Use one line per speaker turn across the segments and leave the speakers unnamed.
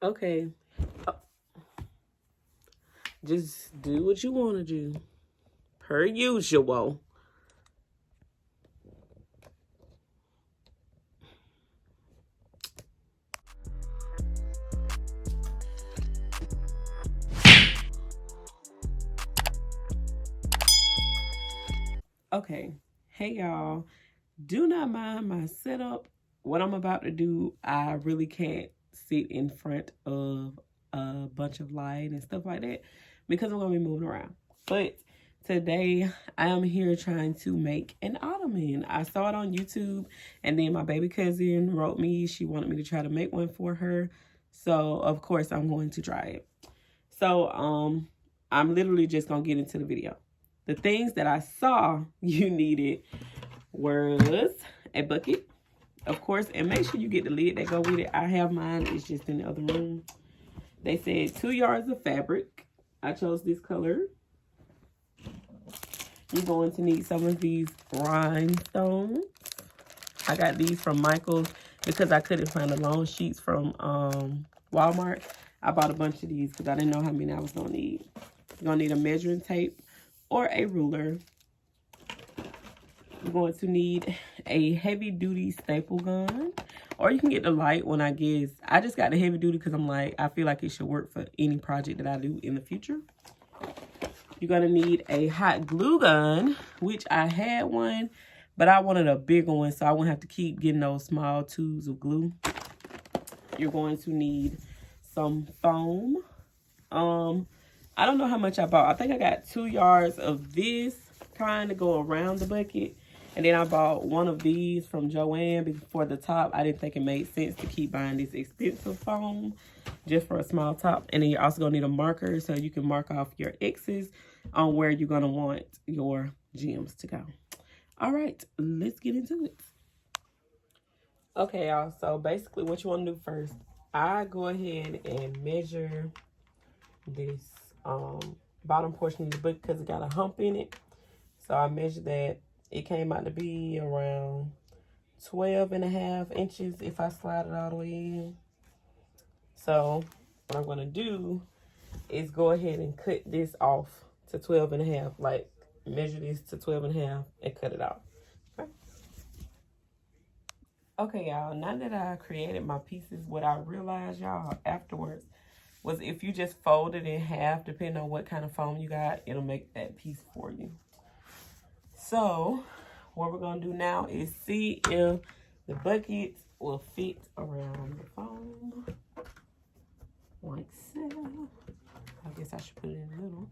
Okay. Uh, Just do what you want to do. Per usual. Okay. Hey, y'all. Do not mind my setup. What I'm about to do, I really can't sit in front of a bunch of light and stuff like that because I'm going to be moving around. But today, I am here trying to make an ottoman. I saw it on YouTube, and then my baby cousin wrote me. She wanted me to try to make one for her. So, of course, I'm going to try it. So, I'm literally just going to get into the video. The things that I saw you needed was a bucket, of course, and make sure you get the lid that go with it. I have mine, it's just in the other room. They said 2 yards of fabric. I chose this color. You're going to need some of these rhinestones. I got these from Michael's because I couldn't find the long sheets from Walmart. I bought a bunch of these because I didn't know how many I was going to need. You're going to need a measuring tape or a ruler. You're going to need a heavy-duty staple gun, or you can get the light one, I guess. I just got the heavy-duty because I feel like it should work for any project that I do in the future. You're going to need a hot glue gun, which I had one, but I wanted a bigger one, so I wouldn't have to keep getting those small tubes of glue. You're going to need some foam. I don't know how much I bought. I think I got 2 yards of this kind to go around the bucket. And then I bought one of these from Joann for the top. I didn't think it made sense to keep buying this expensive foam just for a small top. And then you're also going to need a marker so you can mark off your X's on where you're going to want your gems to go. All right, let's get into it. Okay, y'all. So basically what you want to do first, I go ahead and measure this bottom portion of the book because it got a hump in it. So I measured that. It came out to be around 12.5 inches if I slide it all the way in. So what I'm going to do is go ahead and cut this off to 12.5. Like, measure this to 12.5 and cut it off. Okay, y'all. Now that I created my pieces, what I realized, y'all, afterwards was if you just fold it in half, depending on what kind of foam you got, it'll make that piece for you. So what we're going to do now is see if the bucket will fit around the foam. Like so. I guess I should put it in the middle.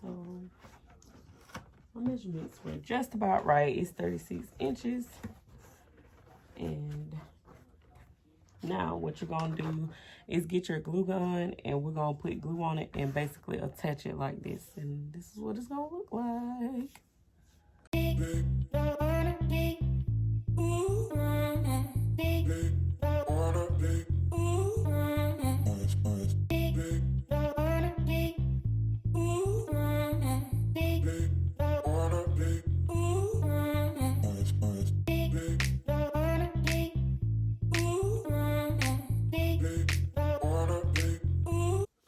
So my measurements were just about right. It's 36 inches. And now what you're going to do is get your glue gun, and we're going to put glue on it and basically attach it like this. And this is what it's going to look like.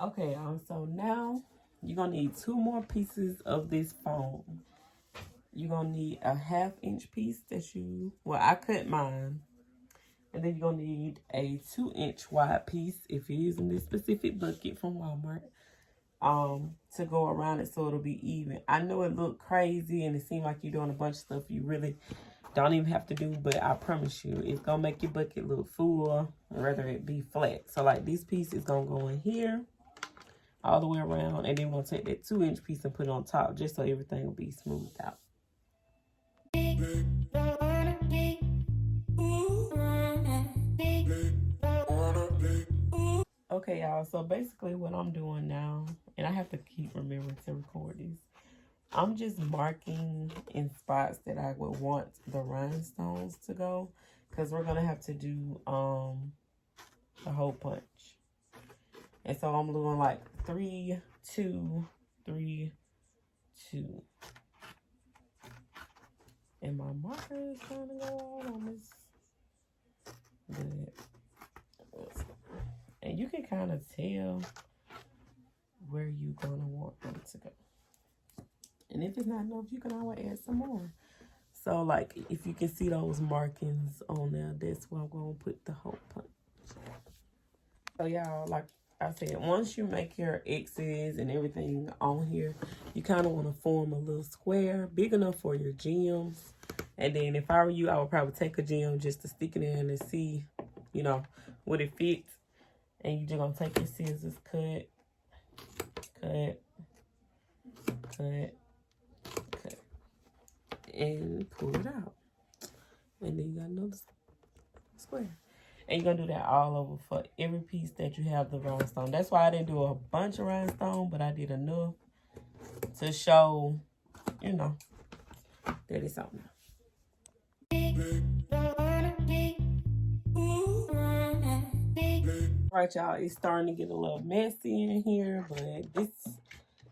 Okay, y'all, so now you're going to need 2 more pieces of this foam. You're going to need a 1/2 inch piece well, I cut mine. And then you're going to need a 2 inch wide piece if you're using this specific bucket from Walmart to go around it so it'll be even. I know it looked crazy and it seemed like you're doing a bunch of stuff you really don't even have to do, but I promise you, it's going to make your bucket look full, rather it be flat. So, like, this piece is going to go in here all the way around, and then we'll take that 2 inch piece and put it on top just so everything will be smoothed out. Okay, y'all, so basically what I'm doing now, and I have to keep remembering to record this, I'm just marking in spots that I would want the rhinestones to go, because we're going to have to do the hole punch. And so I'm doing like 3, 2, 3, 2. And my marker is trying to go on this. Good. And you can kind of tell where you're going to want them to go. And if it's not enough, you can always add some more. So, like, if you can see those markings on there, that's where I'm going to put the hole punch. So, y'all, like I said, once you make your X's and everything on here, you kind of want to form a little square big enough for your gems. And then if I were you, I would probably take a gem just to stick it in and see, you know, what it fits. And you're just going to take your scissors, cut, and pull it out. And then you got another square. And you're going to do that all over for every piece that you have the rhinestone. That's why I didn't do a bunch of rhinestone, but I did enough to show, you know, that it's on there. Right, y'all, it's starting to get a little messy in here, but this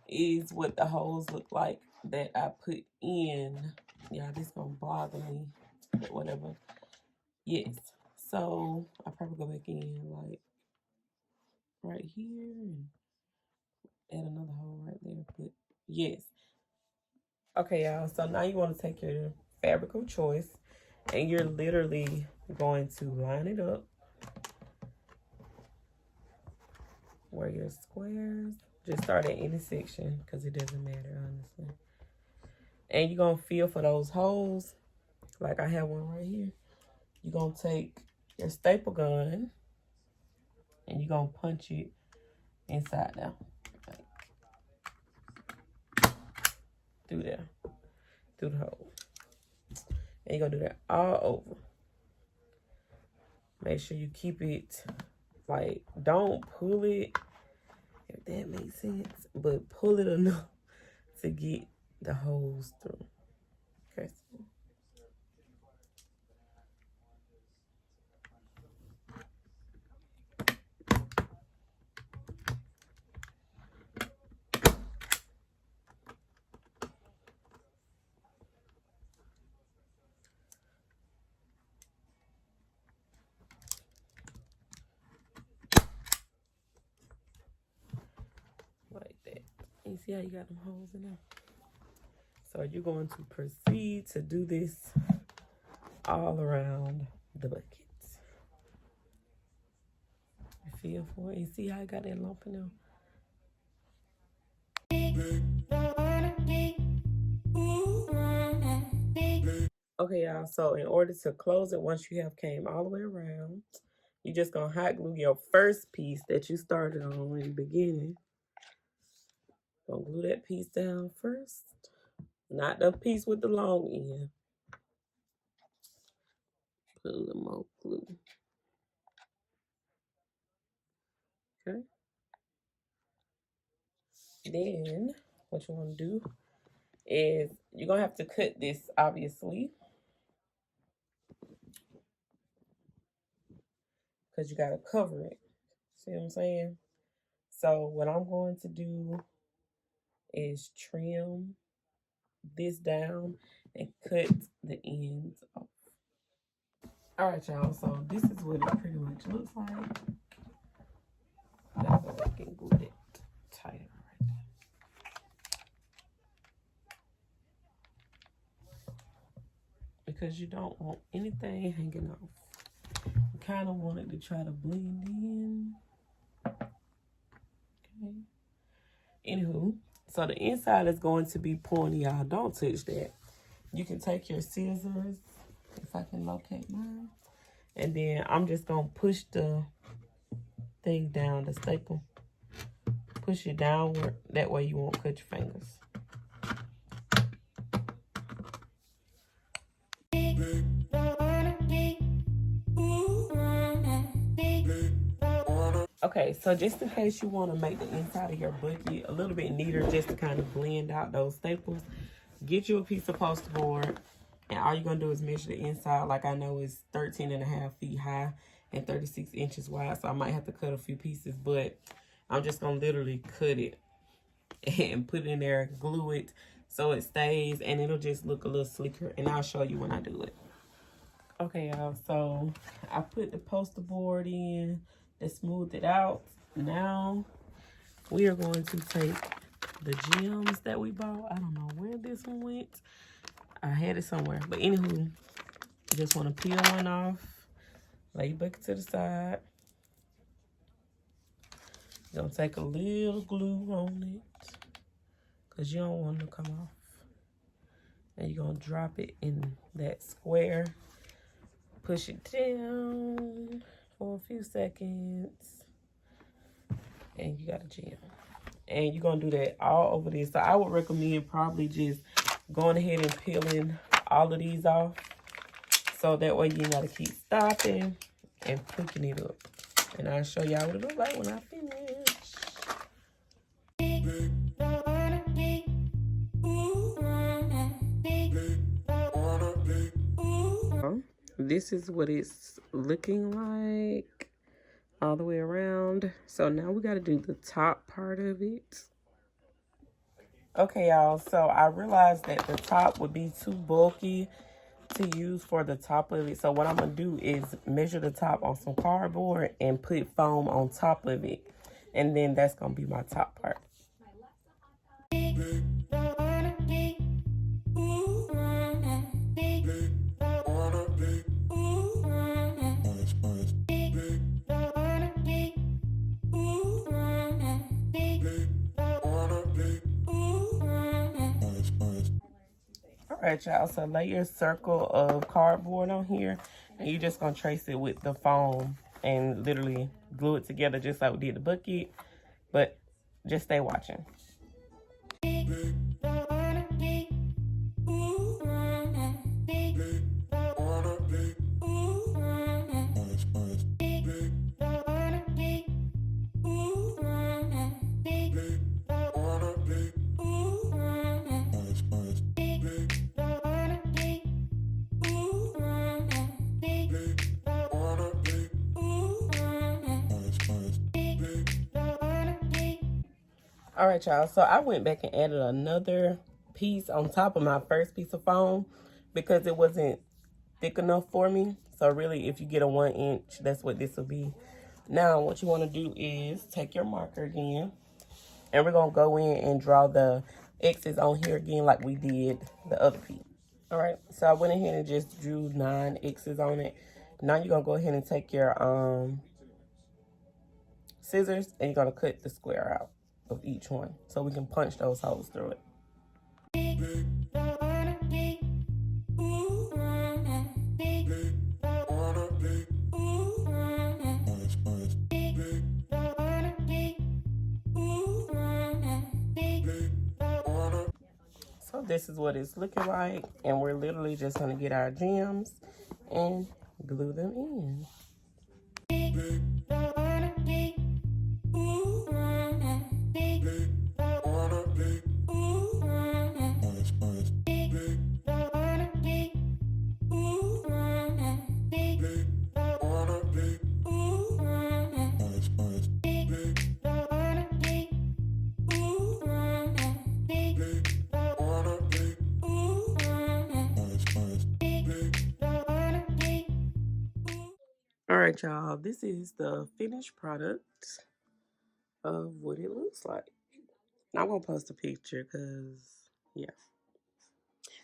is what the holes look like that I put in. Yeah, this gonna bother me, but whatever. Yes, so I'll probably go back in like right here and add another hole right there, but yes. Okay, y'all, so now you want to take your fabric of choice and you're literally going to line it up where your squares. Just start at any section because it doesn't matter, honestly. And you're going to feel for those holes. Like I have one right here. You're going to take your staple gun and you're going to punch it inside now. Like, through there. Through the hole. And you're going to do that all over. Make sure you keep it, like, don't pull it, if that makes sense, but pull it enough to get the holes through. Okay. Like that. You see how you got them holes in there? So you're going to proceed to do this all around the bucket. You feel for it? You see how I got that lump in there? Okay, y'all, so in order to close it, once you have came all the way around, you're just going to hot glue your first piece that you started on in the beginning. Gonna glue that piece down first. Not the piece with the long end. Put a little more glue. Okay. Then what you want to do is you're gonna have to cut this, obviously, because you gotta cover it. See what I'm saying? So what I'm going to do is trim this down and cut the ends off. All right, y'all. So this is what it pretty much looks like. That's what I can glue it tighter. Because you don't want anything hanging off. You kind of want it to try to blend in. Okay. Anywho, so the inside is going to be pointy, y'all. Don't touch that. You can take your scissors, if I can locate mine. And then I'm just going to push the thing down, the staple. Push it downward. That way you won't cut your fingers. Okay, so just in case you want to make the inside of your bucket a little bit neater, just to kind of blend out those staples, get you a piece of poster board, and all you're going to do is measure the inside. Like I know it's 13.5 feet high and 36 inches wide, so I might have to cut a few pieces, but I'm just going to literally cut it and put it in there, glue it so it stays and it'll just look a little sleeker, and I'll show you when I do it. Okay, y'all, so I put the poster board in to smooth it out. Now we are going to take the gems that we bought. I don't know where this one went. I had it somewhere, but anywho, just want to peel one off, lay your bucket to the side. You're gonna take a little glue on it because you don't want it to come off. And you're gonna drop it in that square. Push it down for a few seconds. And you got a gem. And you're gonna do that all over this. So I would recommend probably just going ahead and peeling all of these off. So that way you gotta keep stopping and picking it up. And I'll show y'all what it looks like when I finish. This is what it's looking like all the way around. So now we got to do the top part of it. Okay, y'all, so I realized that the top would be too bulky to use for the top of it. So what I'm gonna do is measure the top on some cardboard and put foam on top of it, and then that's gonna be my top part. Alright, y'all, so lay your circle of cardboard on here, and you're just gonna trace it with the foam and literally glue it together just like we did the bucket, but just stay watching. All right, y'all, so I went back and added another piece on top of my first piece of foam because it wasn't thick enough for me. So really, if you get a 1 inch, that's what this will be. Now, what you want to do is take your marker again, and we're going to go in and draw the X's on here again like we did the other piece. All right, so I went ahead and just drew 9 X's on it. Now you're going to go ahead and take your scissors, and you're going to cut the square out of each one so we can punch those holes through it. So this is what it's looking like, and we're literally just going to get our gems and glue them in. All right, y'all, this is the finished product of what it looks like. I'm going to post a picture because, yeah.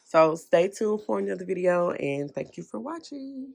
So stay tuned for another video, and thank you for watching.